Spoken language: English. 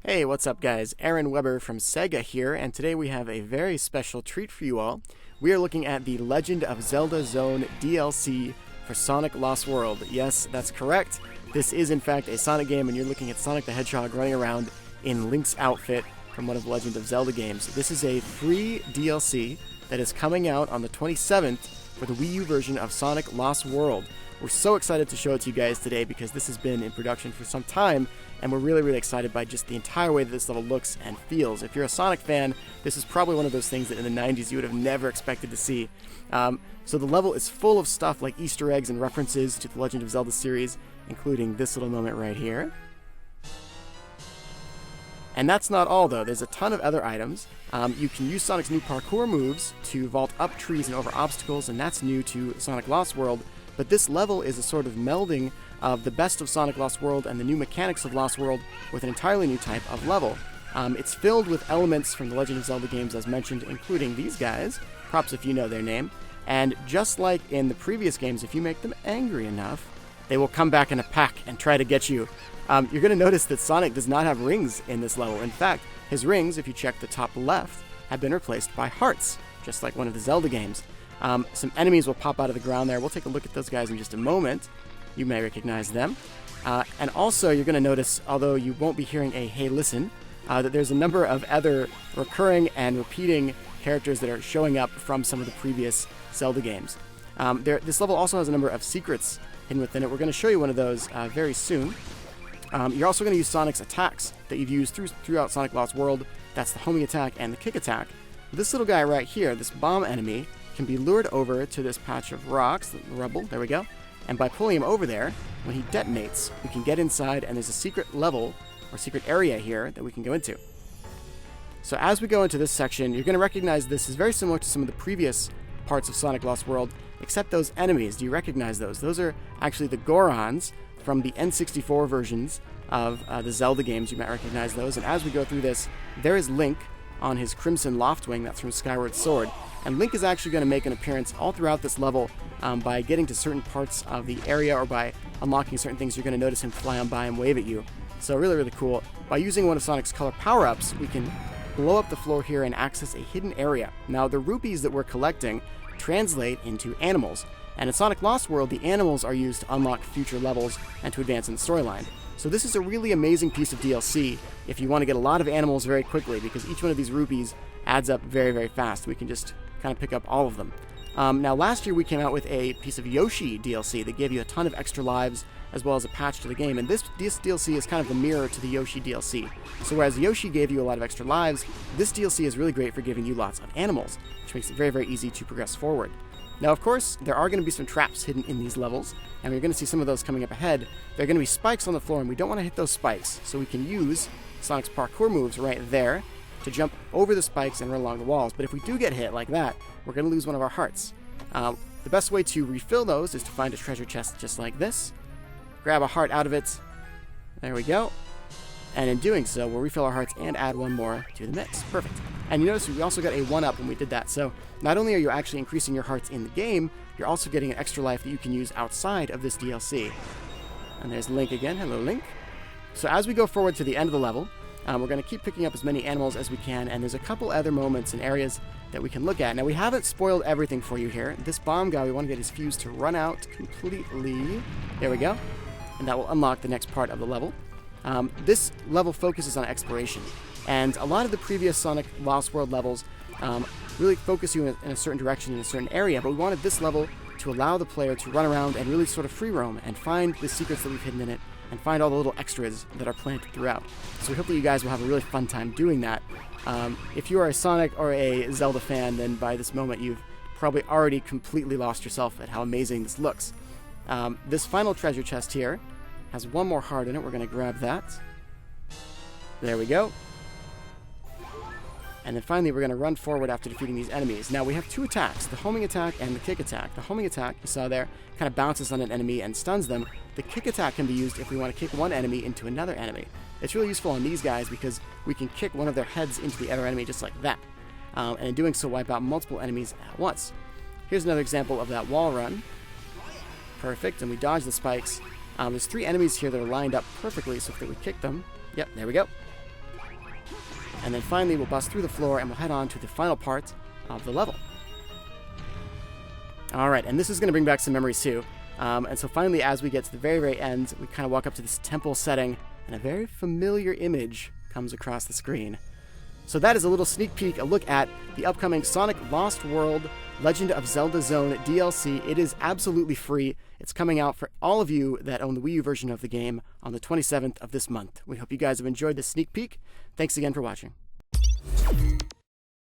Hey, what's up guys? Aaron Weber from Sega here, and today we have a very special treat for you all. We are looking at the Legend of Zelda Zone DLC for Sonic Lost World. Yes, that's correct. This is in fact a Sonic game, and you're looking at Sonic the Hedgehog running around in Link's outfit from one of the Legend of Zelda games. This is a free DLC that is coming out on the 27th for the Wii U version of Sonic Lost World. We're so excited to show it to you guys today because this has been in production for some time, and we're really excited by just the entire way that this level looks and feels. If you're a Sonic fan, this is probably one of those things that in the 90s you would have never expected to see. So the level is full of stuff like Easter eggs and references to the Legend of Zelda series, including this little moment right here. And that's not all, though. There's a ton of other items. You can use Sonic's new parkour moves to vault up trees and over obstacles, and that's new to Sonic Lost World. But this level is a sort of melding of the best of Sonic Lost World and the new mechanics of Lost World with an entirely new type of level. It's filled with elements from the Legend of Zelda games as mentioned, including these guys. Props if you know their name. And just like in the previous games, if you make them angry enough, they will come back in a pack and try to get you. You're going to notice that Sonic does not have rings in this level. In fact, his rings, if you check the top left, have been replaced by hearts, just like one of the Zelda games. Some enemies will pop out of the ground there. We'll take a look at those guys in just a moment. You may recognize them. And also, you're going to notice, although you won't be hearing a "hey, listen," that there's a number of other recurring and repeating characters that are showing up from some of the previous Zelda games. This level also has a number of secrets hidden within it. We're going to show you one of those very soon. You're also going to use Sonic's attacks that you've used throughout Sonic Lost World. That's the homing attack and the kick attack. This little guy right here, this bomb enemy, can be lured over to this patch of rocks, the rubble, there we go. And by pulling him over there, when he detonates, we can get inside, and there's a secret level, or secret area here, that we can go into. So as we go into this section, you're going to recognize this is very similar to some of the previous parts of Sonic Lost World, except those enemies. Do you recognize those? Those are actually the Gorons from the N64 versions of the Zelda games. You might recognize those. And as we go through this, there is Link on his Crimson Loftwing, that's from Skyward Sword. And Link is actually going to make an appearance all throughout this level by getting to certain parts of the area or by unlocking certain things. You're going to notice him fly on by and wave at you. So really cool. By using one of Sonic's color power-ups, we can blow up the floor here and access a hidden area. Now, the rupees that we're collecting translate into animals. And in Sonic Lost World, the animals are used to unlock future levels and to advance in the storyline. So this is a really amazing piece of DLC if you want to get a lot of animals very quickly, because each one of these rupees adds up very fast. We can just kind of pick up all of them. Now, last year we came out with a piece of Yoshi DLC that gave you a ton of extra lives as well as a patch to the game, and this DLC is kind of the mirror to the Yoshi DLC. So whereas Yoshi gave you a lot of extra lives, this DLC is really great for giving you lots of animals, which makes it very easy to progress forward. Now, of course, there are going to be some traps hidden in these levels, and we're going to see some of those coming up ahead. There are going to be spikes on the floor, and we don't want to hit those spikes, so we can use Sonic's parkour moves right there to jump over the spikes and run along the walls. But if we do get hit like that, we're going to lose one of our hearts. The best way to refill those is to find a treasure chest just like this, grab a heart out of it, there we go, and in doing so, we'll refill our hearts and add one more to the mix. Perfect. And you notice we also got a 1-up when we did that, so not only are you actually increasing your hearts in the game, you're also getting an extra life that you can use outside of this DLC. And there's Link again. Hello, Link. So as we go forward to the end of the level, we're going to keep picking up as many animals as we can, and there's a couple other moments and areas that we can look at. Now, we haven't spoiled everything for you here. This bomb guy, we want to get his fuse to run out completely. There we go. And that will unlock the next part of the level. This level focuses on exploration, and a lot of the previous Sonic Lost World levels really focus you in a certain direction in a certain area, but we wanted this level to allow the player to run around and really sort of free roam and find the secrets that we've hidden in it and find all the little extras that are planted throughout. So we hope that you guys will have a really fun time doing that. If you are a Sonic or a Zelda fan, then by this moment you've probably already completely lost yourself at how amazing this looks. This final treasure chest here has one more heart in it. We're going to grab that. There we go. And then finally, we're going to run forward after defeating these enemies. Now, we have two attacks, the homing attack and the kick attack. The homing attack, you saw there, kind of bounces on an enemy and stuns them. The kick attack can be used if we want to kick one enemy into another enemy. It's really useful on these guys because we can kick one of their heads into the other enemy just like that. And in doing so, wipe out multiple enemies at once. Here's another example of that wall run. Perfect, and we dodge the spikes. There's 3 enemies here that are lined up perfectly, so if we kick them, yep, there we go. and then finally we'll bust through the floor and we'll head on to the final part of the level. Alright, and this is going to bring back some memories too. And so finally, as we get to the very, very end, we kind of walk up to this temple setting, and a very familiar image comes across the screen. So that is a little sneak peek, a look at the upcoming Sonic Lost World Legend of Zelda Zone DLC. It is absolutely free. It's coming out for all of you that own the Wii U version of the game on the 27th of this month. We hope you guys have enjoyed this sneak peek. Thanks again for watching.